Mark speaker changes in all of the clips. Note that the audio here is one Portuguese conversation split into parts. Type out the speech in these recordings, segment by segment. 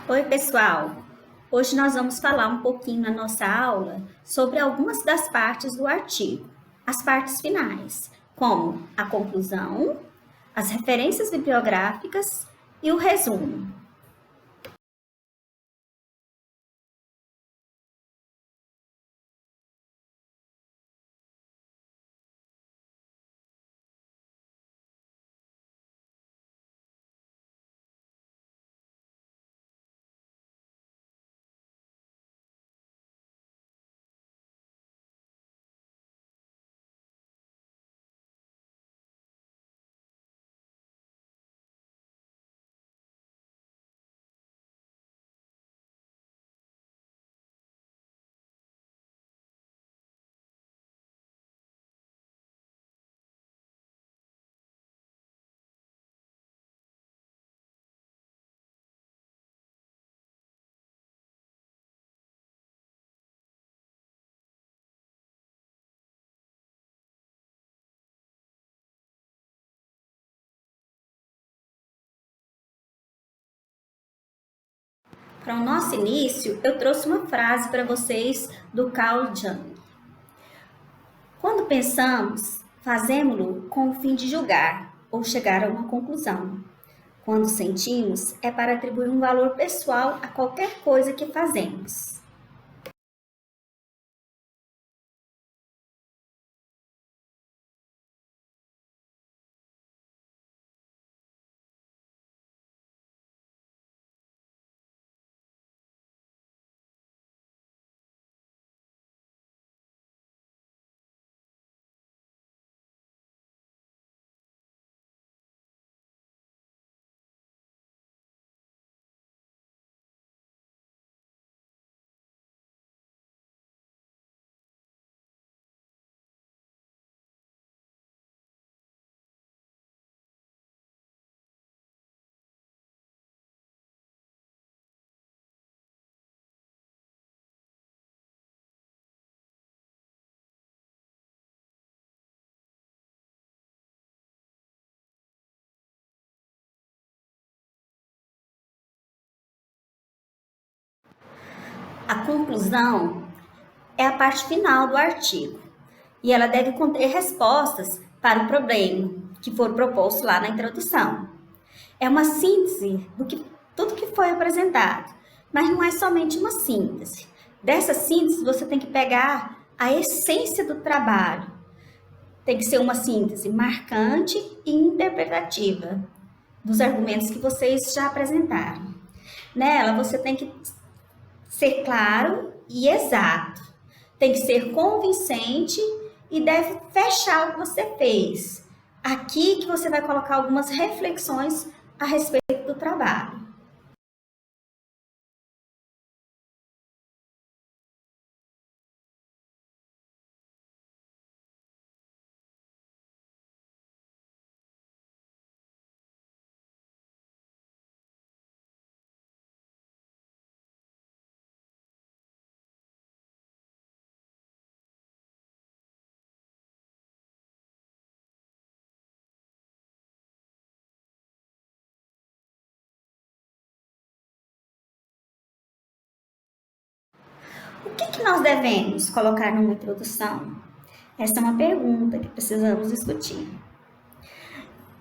Speaker 1: Oi, pessoal! Hoje nós vamos falar um pouquinho na nossa aula sobre algumas das partes do artigo, as partes finais, como a conclusão, as referências bibliográficas e o resumo. Para o nosso início, eu trouxe uma frase para vocês do Carl Jung. Quando pensamos, fazemos-lo com o fim de julgar ou chegar a uma conclusão. Quando sentimos, é para atribuir um valor pessoal a qualquer coisa que fazemos. A conclusão é a parte final do artigo e ela deve conter respostas para o problema que for proposto lá na introdução. É uma síntese do que tudo que foi apresentado, mas não é somente uma síntese. Dessa síntese você tem que pegar a essência do trabalho. Tem que ser uma síntese marcante e interpretativa dos argumentos que vocês já apresentaram. Nela você tem que ser claro e exato. Tem que ser convincente e deve fechar o que você fez. Aqui que você vai colocar algumas reflexões a respeito do trabalho. O que nós devemos colocar numa introdução? Essa é uma pergunta que precisamos discutir.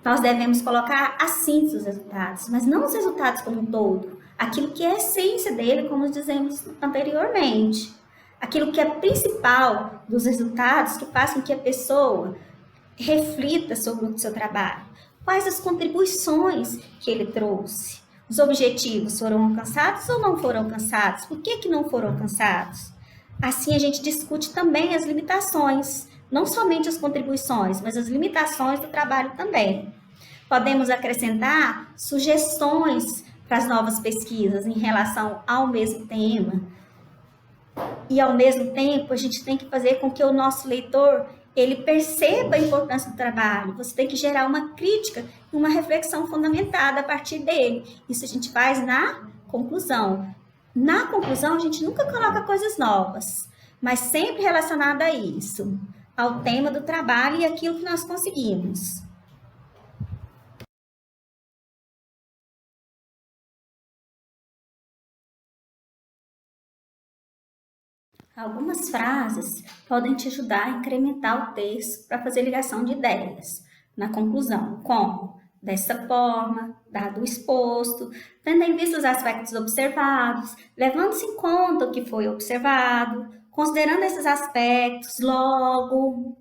Speaker 1: Nós devemos colocar a síntese dos resultados, mas não os resultados como um todo. Aquilo que é a essência dele, como dizemos anteriormente. Aquilo que é principal dos resultados que faz com que a pessoa reflita sobre o seu trabalho. Quais as contribuições que ele trouxe? Os objetivos foram alcançados ou não foram alcançados? Por que não foram alcançados? Assim, a gente discute também as limitações, não somente as contribuições, mas as limitações do trabalho também. Podemos acrescentar sugestões para as novas pesquisas em relação ao mesmo tema. E, ao mesmo tempo, a gente tem que fazer com que o nosso leitor ele perceba a importância do trabalho. Você tem que gerar uma crítica e uma reflexão fundamentada a partir dele. Isso a gente faz na conclusão. Na conclusão, a gente nunca coloca coisas novas, mas sempre relacionada a isso, ao tema do trabalho e aquilo que nós conseguimos. Algumas frases podem te ajudar a incrementar o texto para fazer ligação de ideias na conclusão, como dessa forma, dado o exposto, tendo em vista os aspectos observados, levando-se em conta o que foi observado, considerando esses aspectos, logo.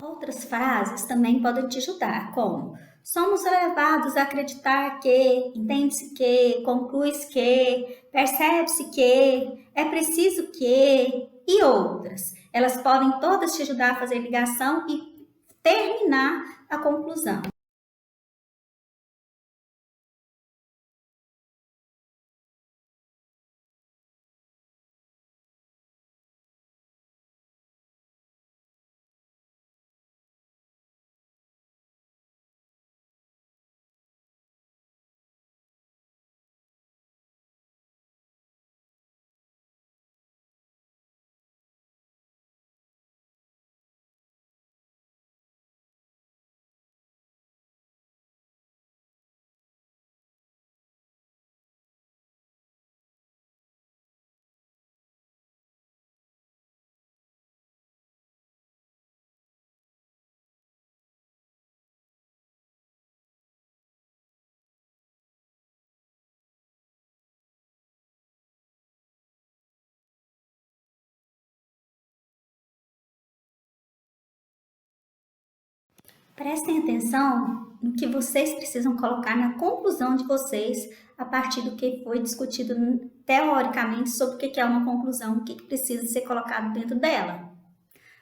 Speaker 1: Outras frases também podem te ajudar, como somos levados a acreditar que, entende-se que, conclui-se que, percebe-se que, é preciso que, e outras. Elas podem todas te ajudar a fazer ligação e terminar a conclusão. Prestem atenção no que vocês precisam colocar na conclusão de vocês a partir do que foi discutido teoricamente sobre o que é uma conclusão, o que precisa ser colocado dentro dela.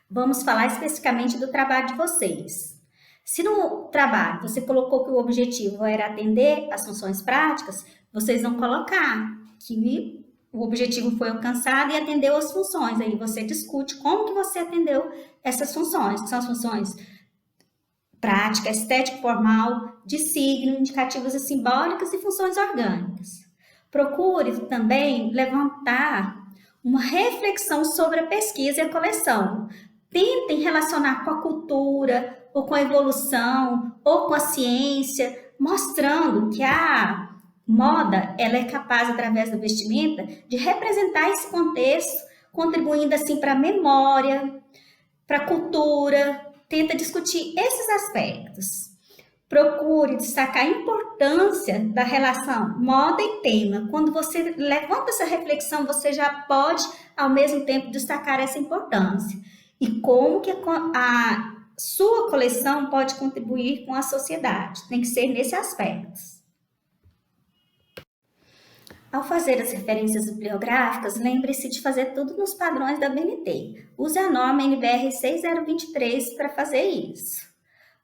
Speaker 1: Vamos falar especificamente do trabalho de vocês. Se no trabalho você colocou que o objetivo era atender às funções práticas, vocês vão colocar que o objetivo foi alcançado e atendeu às funções. Aí você discute como que você atendeu essas funções, que são as funções prática, estético formal, de signo, indicativas e simbólicas e funções orgânicas. Procure também levantar uma reflexão sobre a pesquisa e a coleção. Tentem relacionar com a cultura, ou com a evolução, ou com a ciência, mostrando que a moda ela é capaz, através da vestimenta, de representar esse contexto, contribuindo assim para a memória, para a cultura, tenta discutir esses aspectos. Procure destacar a importância da relação moda e tema. Quando você levanta essa reflexão, você já pode, ao mesmo tempo, destacar essa importância. E como que a sua coleção pode contribuir com a sociedade. Tem que ser nesse aspecto. Ao fazer as referências bibliográficas, lembre-se de fazer tudo nos padrões da BNT. Use a norma NBR 6023 para fazer isso.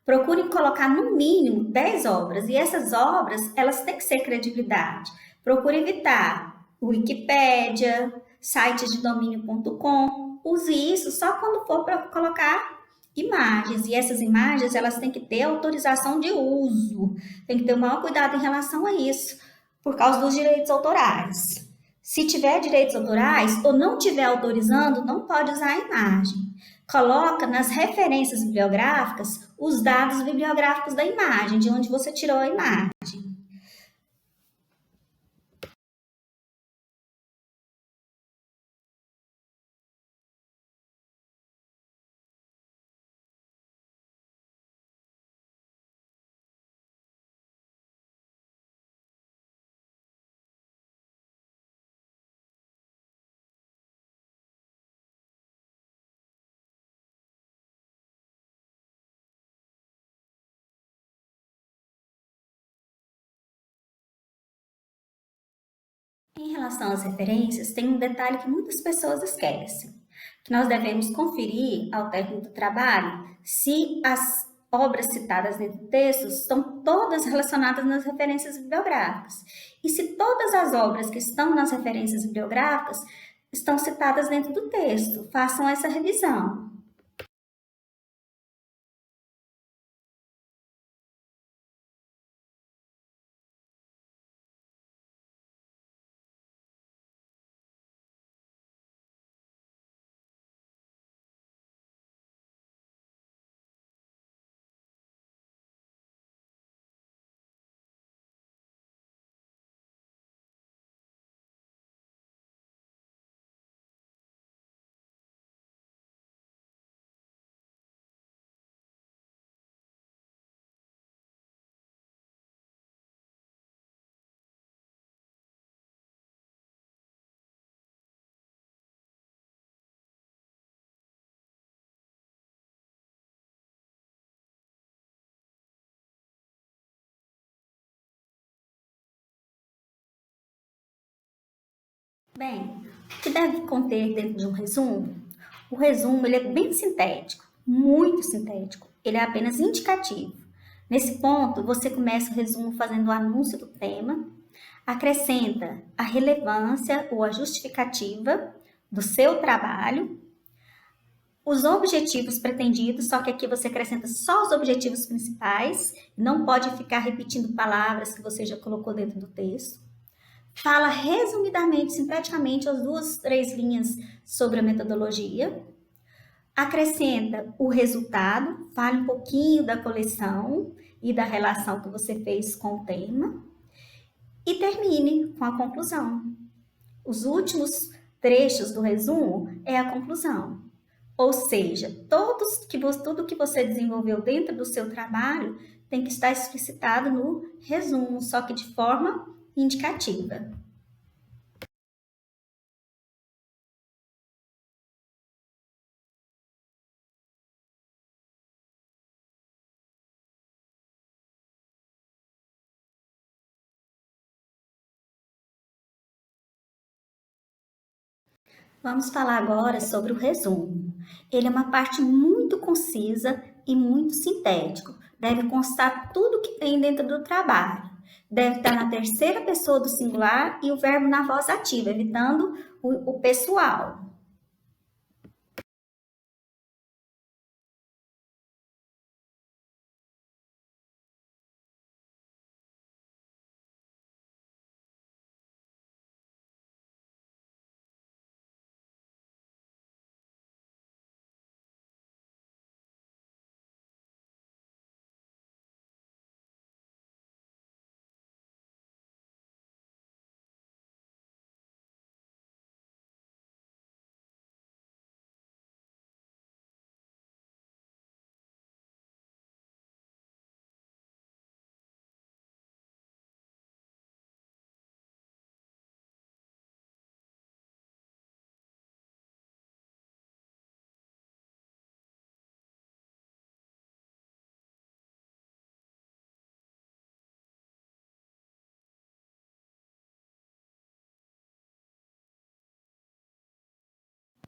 Speaker 1: Procure colocar no mínimo 10 obras, e essas obras elas têm que ser credibilidade. Procure evitar Wikipédia, sites de domínio.com. Use isso só quando for para colocar imagens, e essas imagens elas têm que ter autorização de uso. Tem que ter o maior cuidado em relação a isso, por causa dos direitos autorais. Se tiver direitos autorais ou não tiver autorizando, não pode usar a imagem. Coloca nas referências bibliográficas os dados bibliográficos da imagem, de onde você tirou a imagem. Em relação às referências, tem um detalhe que muitas pessoas esquecem, que nós devemos conferir ao término do trabalho se as obras citadas dentro do texto estão todas relacionadas nas referências bibliográficas. E se todas as obras que estão nas referências bibliográficas estão citadas dentro do texto, façam essa revisão. Bem, o que deve conter dentro de um resumo? O resumo ele é bem sintético, muito sintético. Ele é apenas indicativo. Nesse ponto, você começa o resumo fazendo o anúncio do tema, acrescenta a relevância ou a justificativa do seu trabalho, os objetivos pretendidos, só que aqui você acrescenta só os objetivos principais, não pode ficar repetindo palavras que você já colocou dentro do texto. Fala resumidamente, sinteticamente, as 2, 3 linhas sobre a metodologia. Acrescenta o resultado, fale um pouquinho da coleção e da relação que você fez com o tema. E termine com a conclusão. Os últimos trechos do resumo é a conclusão. Ou seja, tudo que você desenvolveu dentro do seu trabalho tem que estar explicitado no resumo, só que de forma indicativa. Vamos falar agora sobre o resumo. Ele é uma parte muito concisa e muito sintético. Deve constar tudo que tem dentro do trabalho. Deve estar na terceira pessoa do singular e o verbo na voz ativa, evitando o pessoal.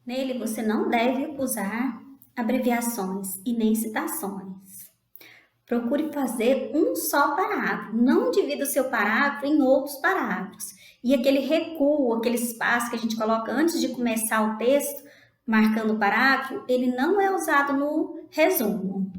Speaker 1: Nele você não deve usar abreviações e nem citações. Procure fazer um só parágrafo, não divida o seu parágrafo em outros parágrafos. E aquele recuo, aquele espaço que a gente coloca antes de começar o texto, marcando o parágrafo, ele não é usado no resumo.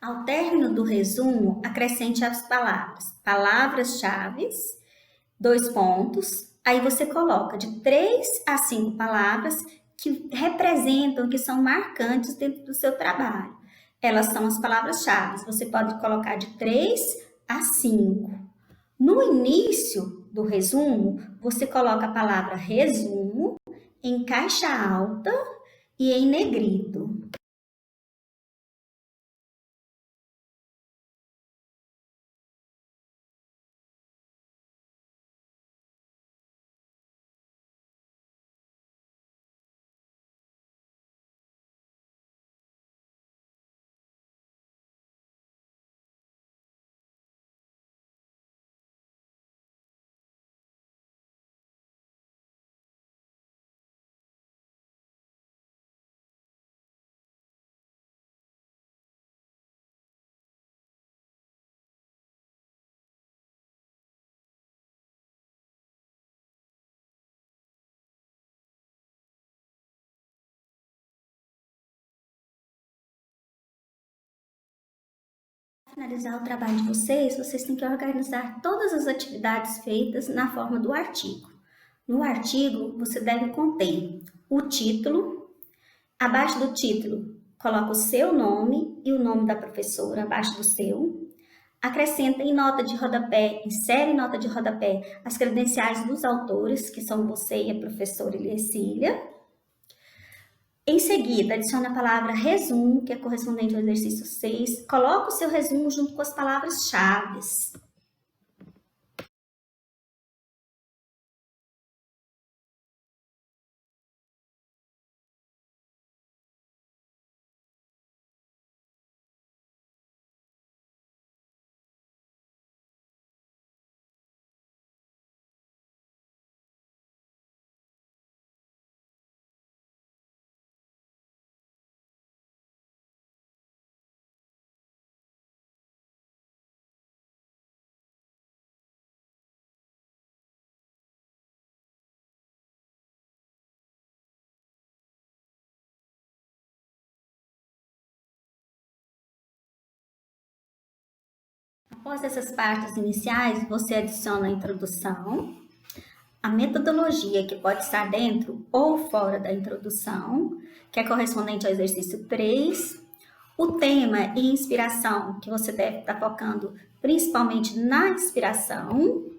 Speaker 1: Ao término do resumo, acrescente as palavras-chave, dois pontos, aí você coloca de 3 a 5 palavras que representam, que são marcantes dentro do seu trabalho. Elas são as palavras-chave. Você pode colocar de 3 a 5. No início do resumo, você coloca a palavra resumo em caixa alta e em negrito. Para finalizar o trabalho de vocês, vocês têm que organizar todas as atividades feitas na forma do artigo. No artigo, você deve conter o título. Abaixo do título, coloca o seu nome e o nome da professora abaixo do seu. Acrescenta em nota de rodapé, insere em nota de rodapé as credenciais dos autores, que são você e a professora Ilecília. Em seguida, adicione a palavra resumo, que é correspondente ao exercício 6. Coloque o seu resumo junto com as palavras-chave. Após essas partes iniciais, você adiciona a introdução, a metodologia, que pode estar dentro ou fora da introdução, que é correspondente ao exercício 3, o tema e inspiração, que você deve estar focando principalmente na inspiração.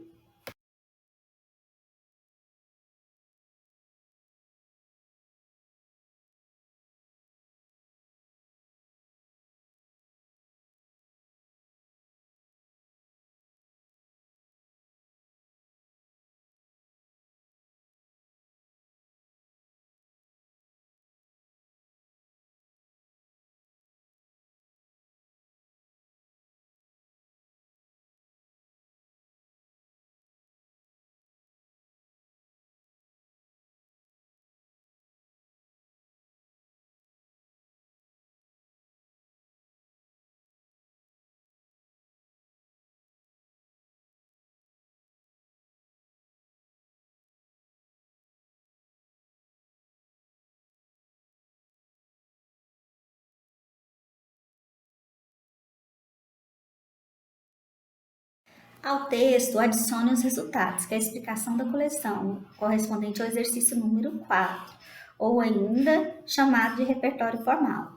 Speaker 1: Ao texto, adicione os resultados, que é a explicação da coleção, correspondente ao exercício número 4, ou ainda chamado de repertório formal.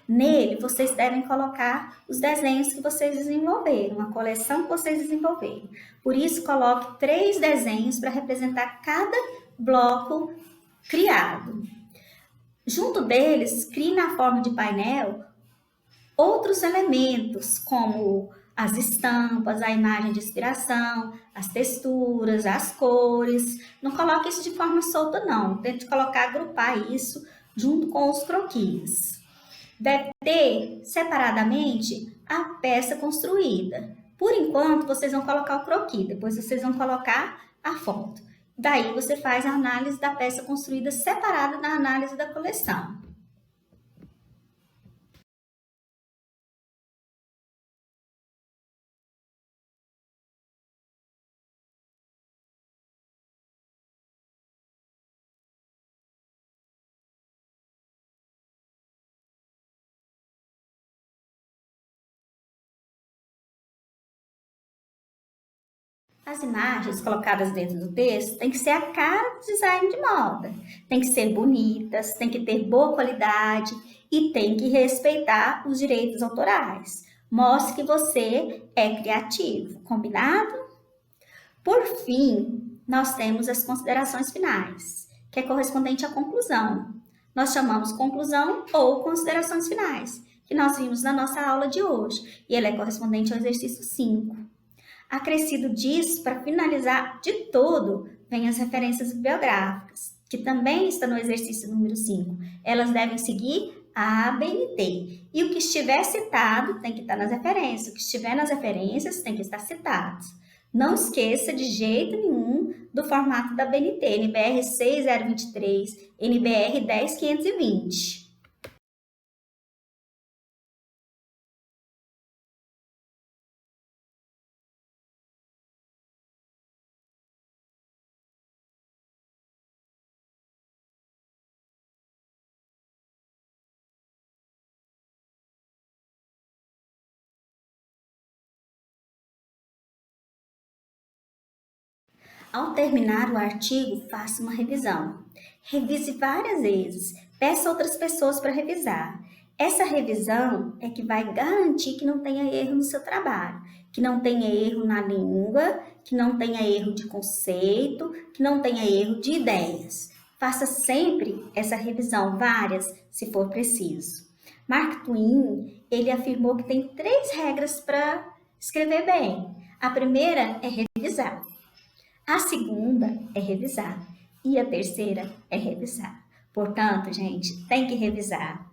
Speaker 1: Nele, vocês devem colocar os desenhos que vocês desenvolveram, a coleção que vocês desenvolveram. Por isso, coloque 3 desenhos para representar cada bloco criado. Junto deles, crie na forma de painel outros elementos, como as estampas, a imagem de inspiração, as texturas, as cores. Não coloque isso de forma solta, não. Tente colocar, agrupar isso junto com os croquis. Deve ter separadamente a peça construída. Por enquanto, vocês vão colocar o croquis, depois vocês vão colocar a foto. Daí você faz a análise da peça construída separada da análise da coleção. As imagens colocadas dentro do texto têm que ser a cara do design de moda. Tem que ser bonitas, tem que ter boa qualidade e tem que respeitar os direitos autorais. Mostre que você é criativo, combinado? Por fim, nós temos as considerações finais, que é correspondente à conclusão. Nós chamamos conclusão ou considerações finais, que nós vimos na nossa aula de hoje, e ela é correspondente ao exercício 5. Acrescido disso, para finalizar de todo, vem as referências bibliográficas, que também está no exercício número 5. Elas devem seguir a ABNT. E o que estiver citado tem que estar nas referências. O que estiver nas referências tem que estar citado. Não esqueça de jeito nenhum do formato da BNT, NBR 6023, NBR 10520. Ao terminar o artigo, faça uma revisão. Revise várias vezes. Peça outras pessoas para revisar. Essa revisão é que vai garantir que não tenha erro no seu trabalho, que não tenha erro na língua, que não tenha erro de conceito, que não tenha erro de ideias. Faça sempre essa revisão, várias, se for preciso. Mark Twain, ele afirmou que tem 3 regras para escrever bem. A primeira é revisar. A segunda é revisar. E a terceira é revisar. Portanto, gente, tem que revisar.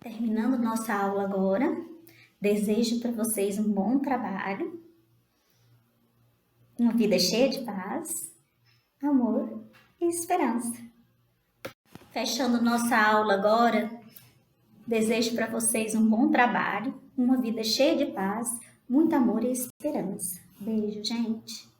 Speaker 1: Terminando nossa aula agora, desejo para vocês um bom trabalho, uma vida cheia de paz, amor e esperança. Fechando nossa aula agora, desejo para vocês um bom trabalho, uma vida cheia de paz, muito amor e esperança. Beijo, gente!